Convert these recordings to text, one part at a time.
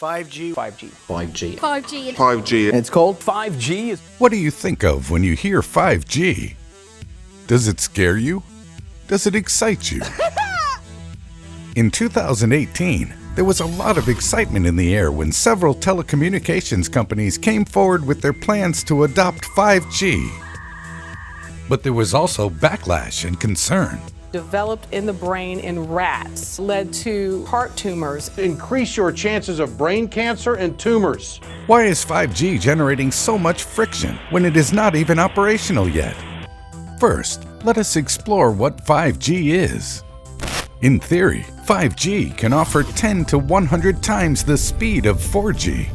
5G. 5G. 5G. 5G. 5G. And it's called 5G. What do you think of when you hear 5G? Does it scare you? Does it excite you? In 2018, there was a lot of excitement in the air when several telecommunications companies came forward with their plans to adopt 5G. But there was also backlash and concern. Developed in the brain in rats, led to heart tumors. Increase your chances of brain cancer and tumors. Why is 5G generating so much friction when it is not even operational yet? First, let us explore what 5G is. In theory, 5G can offer 10 to 100 times the speed of 4G.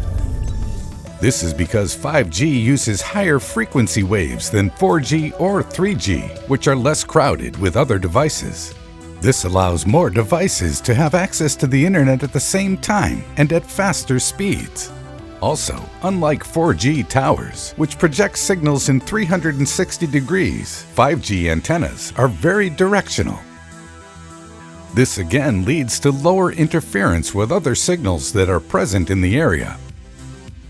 This is because 5G uses higher frequency waves than 4G or 3G, which are less crowded with other devices. This allows more devices to have access to the internet at the same time and at faster speeds. Also, unlike 4G towers, which project signals in 360 degrees, 5G antennas are very directional. This again leads to lower interference with other signals that are present in the area.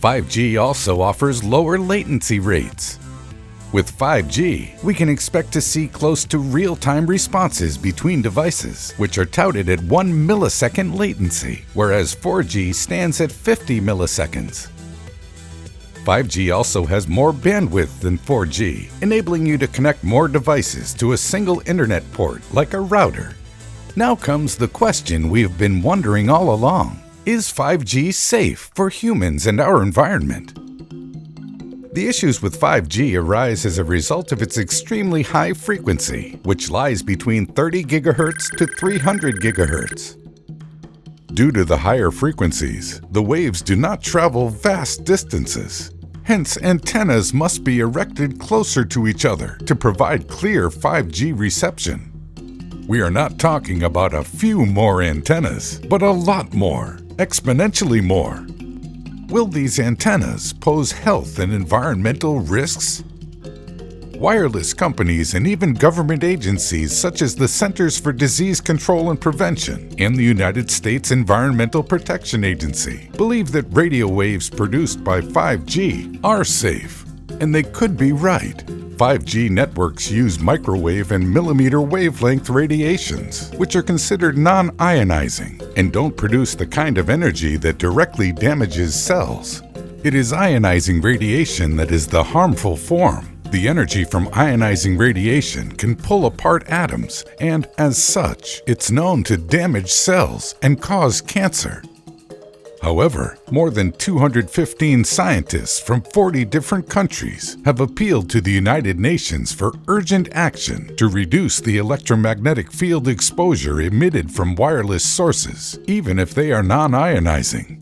5G also offers lower latency rates. With 5G, we can expect to see close to real-time responses between devices, which are touted at 1 millisecond latency, whereas 4G stands at 50 milliseconds. 5G also has more bandwidth than 4G, enabling you to connect more devices to a single internet port like a router. Now comes the question we've been wondering all along. Is 5G safe for humans and our environment? The issues with 5G arise as a result of its extremely high frequency, which lies between 30 GHz to 300 GHz. Due to the higher frequencies, the waves do not travel vast distances. Hence, antennas must be erected closer to each other to provide clear 5G reception. We are not talking about a few more antennas, but a lot more. Exponentially more. Will these antennas pose health and environmental risks? Wireless companies and even government agencies such as the Centers for Disease Control and Prevention and the United States Environmental Protection Agency believe that radio waves produced by 5G are safe, and they could be right. 5G networks use microwave and millimeter wavelength radiations, which are considered non-ionizing and don't produce the kind of energy that directly damages cells. It is ionizing radiation that is the harmful form. The energy from ionizing radiation can pull apart atoms, and as such, it's known to damage cells and cause cancer. However, more than 215 scientists from 40 different countries have appealed to the United Nations for urgent action to reduce the electromagnetic field exposure emitted from wireless sources, even if they are non-ionizing.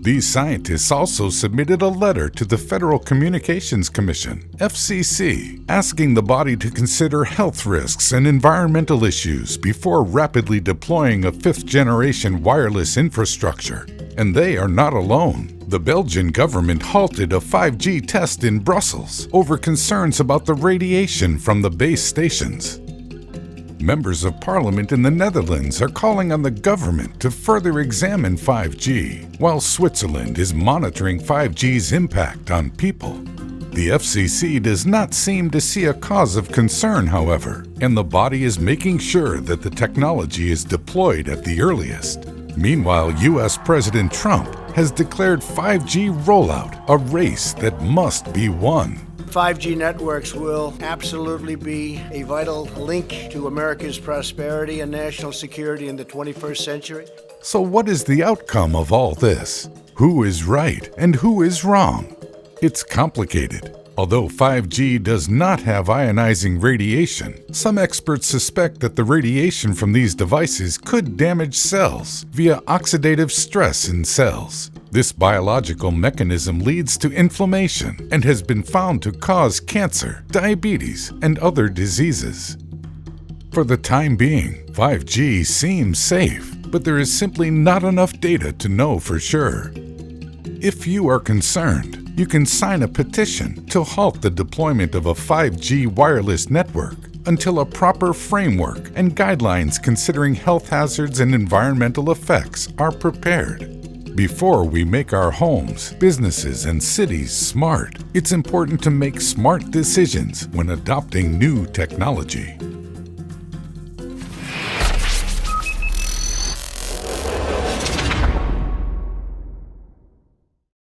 These scientists also submitted a letter to the Federal Communications Commission, FCC, asking the body to consider health risks and environmental issues before rapidly deploying a fifth-generation wireless infrastructure. And they are not alone. The Belgian government halted a 5G test in Brussels over concerns about the radiation from the base stations. Members of Parliament in the Netherlands are calling on the government to further examine 5G, while Switzerland is monitoring 5G's impact on people. The FCC does not seem to see a cause of concern, however, and the body is making sure that the technology is deployed at the earliest. Meanwhile, U.S. President Trump has declared 5G rollout a race that must be won. 5G networks will absolutely be a vital link to America's prosperity and national security in the 21st century. So what is the outcome of all this? Who is right and who is wrong? It's complicated. Although 5G does not have ionizing radiation, some experts suspect that the radiation from these devices could damage cells via oxidative stress in cells. This biological mechanism leads to inflammation and has been found to cause cancer, diabetes, and other diseases. For the time being, 5G seems safe, but there is simply not enough data to know for sure. If you are concerned, you can sign a petition to halt the deployment of a 5G wireless network until a proper framework and guidelines considering health hazards and environmental effects are prepared. Before we make our homes, businesses, and cities smart, it's important to make smart decisions when adopting new technology.